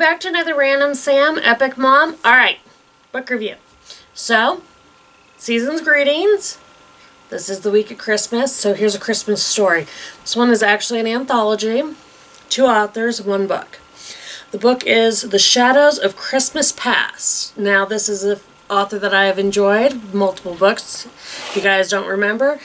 back to another Random Sam Epic Mom. Alright, book review. So, season's greetings. This is the week of Christmas, so here's a Christmas story. This one is actually an anthology. 2 authors, 1 book. The book is The Shadows of Christmas Past. Now, this is an author that I have enjoyed. Multiple books, if you guys don't remember.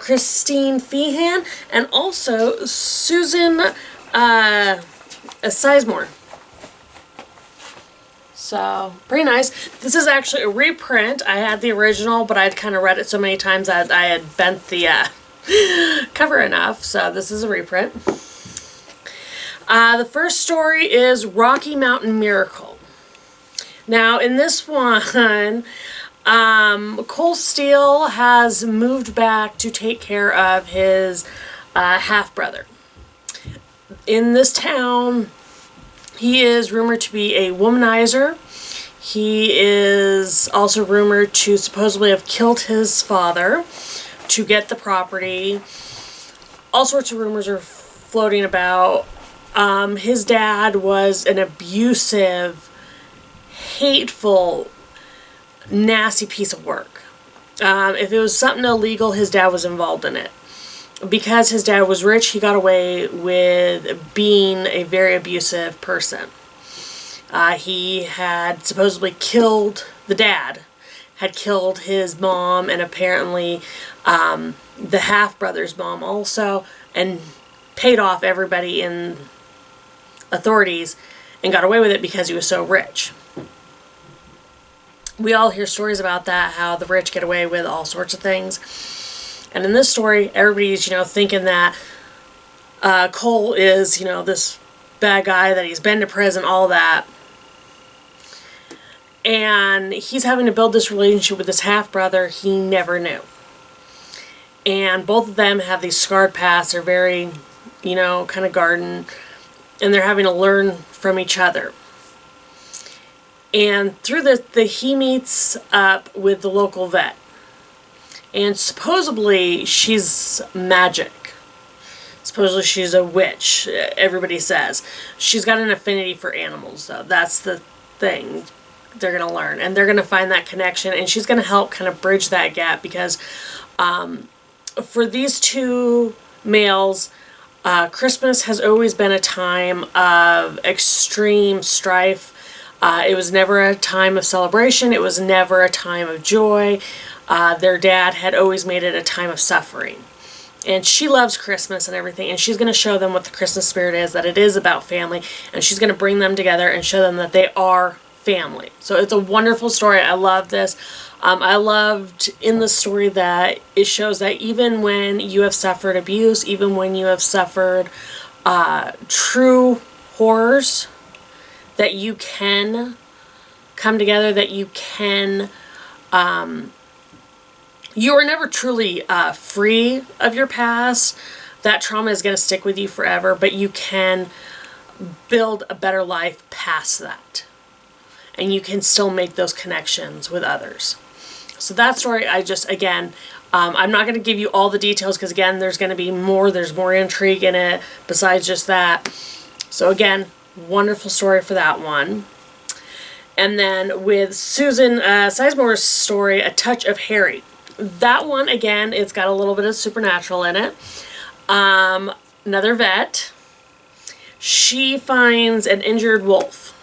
Christine Feehan and also Susan Sizemore. So, pretty nice. This is actually a reprint. I had the original, but I'd kind of read it so many times that I had bent the cover enough. So, this is a reprint. The first story is Rocky Mountain Miracle. Now, in this one, Cole Steele has moved back to take care of his half-brother. In this town, he is rumored to be a womanizer. He is also rumored to supposedly have killed his father to get the property. All sorts of rumors are floating about. His dad was an abusive, hateful, nasty piece of work. If it was something illegal, his dad was involved in it. Because his dad was rich, he got away with being a very abusive person. He had supposedly killed the dad, had killed his mom, and apparently the half-brother's mom also, and paid off everybody in authorities and got away with it because he was so rich. We all hear stories about that, how the rich get away with all sorts of things. And in this story, everybody's, thinking that Cole is, this bad guy, that he's been to prison, all that. And he's having to build this relationship with his half-brother he never knew. And both of them have these scarred pasts. They're very, kind of garden. And they're having to learn from each other. And through this, he meets up with the local vet. And supposedly she's magic. Supposedly she's a witch, everybody says. She's got an affinity for animals, though. That's the thing they're going to learn. And they're going to find that connection. And she's going to help kind of bridge that gap. Because for these 2 males, Christmas has always been a time of extreme strife. It was never a time of celebration. It was never a time of joy. Their dad had always made it a time of suffering. And she loves Christmas and everything, and she's going to show them what the Christmas spirit is, that it is about family, and she's going to bring them together and show them that they are family. So it's a wonderful story. I love this. I loved in the story that it shows that even when you have suffered abuse, even when you have suffered true horrors, that you can come together, that you can... you are never truly free of your past. That trauma is going to stick with you forever, but you can build a better life past that. And you can still make those connections with others. So that story, I'm not going to give you all the details because, again, there's going to be more. There's more intrigue in it besides just that. So, again, wonderful story for that one. And then with Susan Sizemore's story, A Touch of Harry. That one, again, it's got a little bit of supernatural in it. Another vet. She finds an injured wolf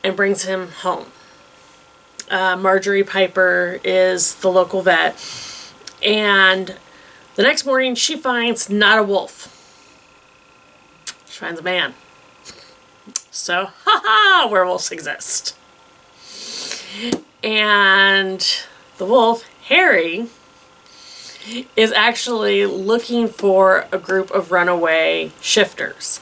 and brings him home. Marjorie Piper is the local vet. And the next morning, she finds not a wolf. She finds a man. So, werewolves exist. And the wolf, Harry, is actually looking for a group of runaway shifters.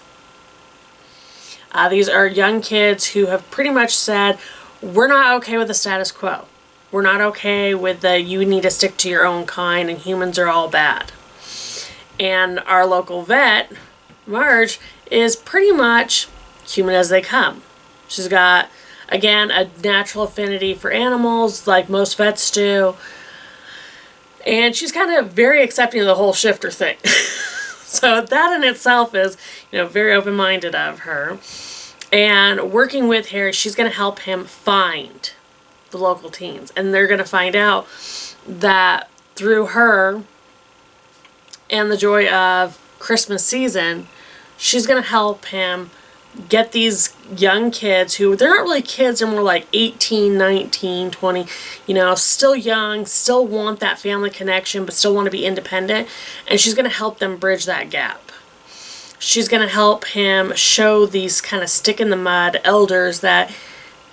These are young kids who have pretty much said, we're not okay with the status quo. We're not okay with the you need to stick to your own kind and humans are all bad. And our local vet, Marge, is pretty much human as they come. She's got, again, a natural affinity for animals like most vets do. And she's kind of very accepting of the whole shifter thing. So that in itself is, very open-minded of her. And working with Harry, she's going to help him find the local teens. And they're going to find out that through her and the joy of Christmas season, she's going to help him get these young kids who, they're not really kids, they're more like 18, 19, 20, still young, still want that family connection, but still want to be independent. And she's going to help them bridge that gap. She's going to help him show these kind of stick in the mud elders that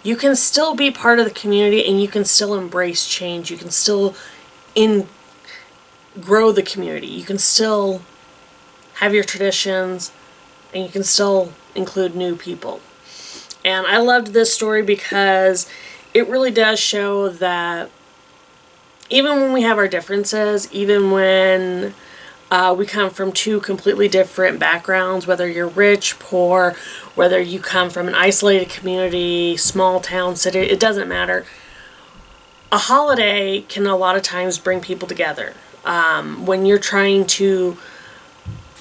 you can still be part of the community and you can still embrace change. You can still grow the community. You can still have your traditions and you can still include new people. And I loved this story because it really does show that even when we have our differences, even when we come from two completely different backgrounds, whether you're rich, poor, whether you come from an isolated community, small town, city, it doesn't matter. A holiday can a lot of times bring people together. When you're trying to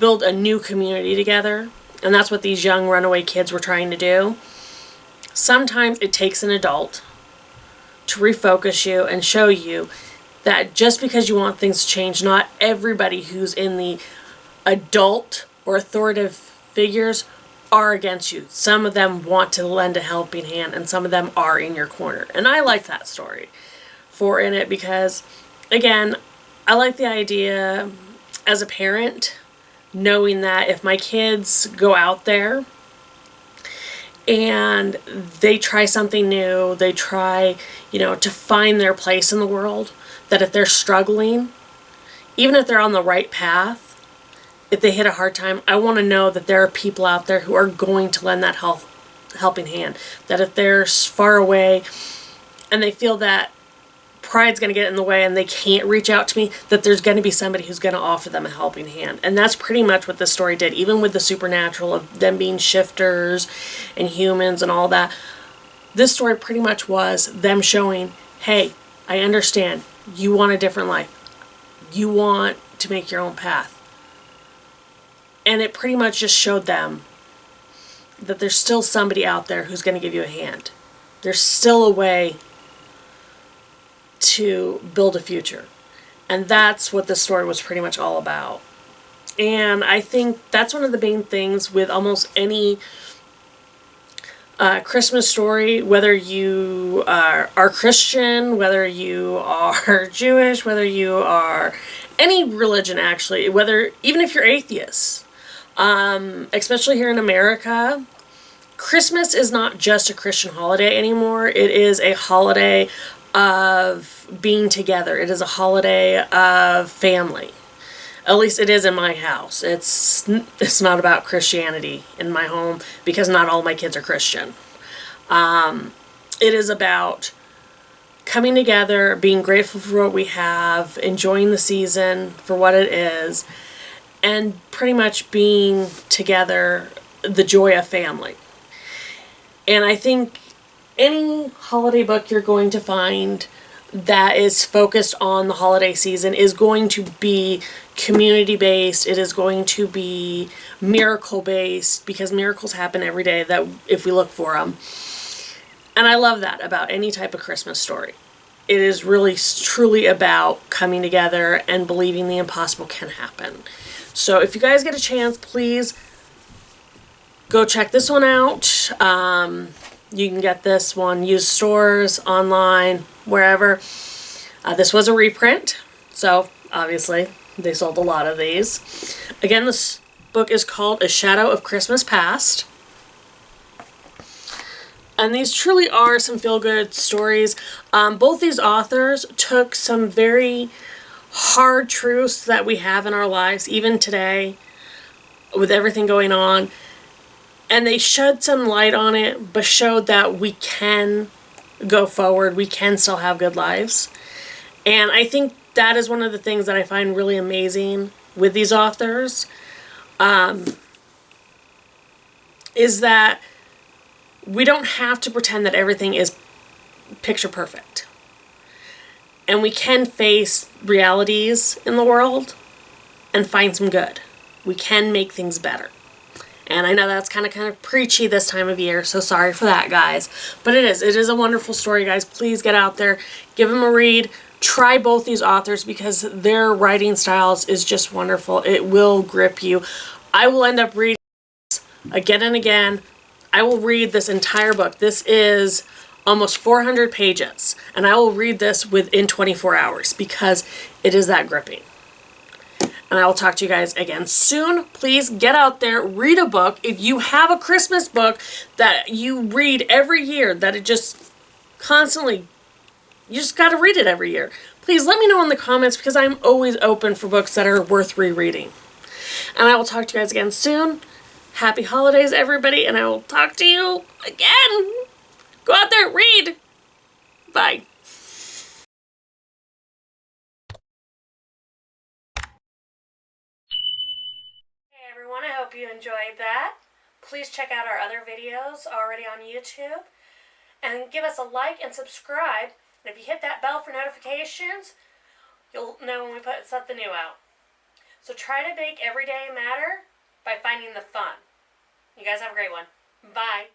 build a new community together, and that's what these young runaway kids were trying to do, sometimes it takes an adult to refocus you and show you that just because you want things to change, not everybody who's in the adult or authoritative figures are against you. Some of them want to lend a helping hand and some of them are in your corner. And I like that story for in it because, again, I like the idea as a parent knowing that if my kids go out there and they try something new, they try, to find their place in the world, that if they're struggling, even if they're on the right path, if they hit a hard time, I want to know that there are people out there who are going to lend that helping hand. That if they're far away and they feel that pride's going to get in the way and they can't reach out to me, that there's going to be somebody who's going to offer them a helping hand. And that's pretty much what this story did. Even with the supernatural of them being shifters and humans and all that, this story pretty much was them showing, hey, I understand. You want a different life. You want to make your own path. And it pretty much just showed them that there's still somebody out there who's going to give you a hand. There's still a way to build a future. And that's what this story was pretty much all about. And I think that's one of the main things with almost any Christmas story, whether you are Christian, whether you are Jewish, whether you are any religion actually, even if you're atheist, especially here in America, Christmas is not just a Christian holiday anymore. It is a holiday of being together. It is a holiday of family. At least it is in my house. It's not about Christianity in my home because not all my kids are Christian. It is about coming together, being grateful for what we have, enjoying the season for what it is, and pretty much being together, the joy of family. And I think any holiday book you're going to find that is focused on the holiday season is going to be community-based. It is going to be miracle-based because miracles happen every day that if we look for them. And I love that about any type of Christmas story. It is really truly about coming together and believing the impossible can happen. So if you guys get a chance, please go check this one out. You can get this one used stores, online, wherever. This was a reprint, so obviously they sold a lot of these. Again, this book is called A Shadow of Christmas Past. And these truly are some feel-good stories. Both these authors took some very hard truths that we have in our lives, even today, with everything going on, and they shed some light on it, but showed that we can go forward, we can still have good lives. And I think that is one of the things that I find really amazing with these authors, is that we don't have to pretend that everything is picture perfect. And we can face realities in the world and find some good. We can make things better. And I know that's kind of preachy this time of year, so sorry for that, guys. But it is a wonderful story, guys. Please get out there, give them a read. Try both these authors because their writing styles is just wonderful. It will grip you. I will end up reading this again and again. I will read this entire book. This is almost 400 pages, and I will read this within 24 hours because it is that gripping. And I will talk to you guys again soon. Please get out there, read a book. If you have a Christmas book that you read every year, that it just constantly, you just got to read it every year. Please let me know in the comments because I'm always open for books that are worth rereading. And I will talk to you guys again soon. Happy holidays, everybody, and I will talk to you again. Go out there, read. Bye. Hey everyone, I hope you enjoyed that. Please check out our other videos already on YouTube. And give us a like and subscribe. And if you hit that bell for notifications, you'll know when we put something new out. So try to make every day matter by finding the fun. You guys have a great one. Bye.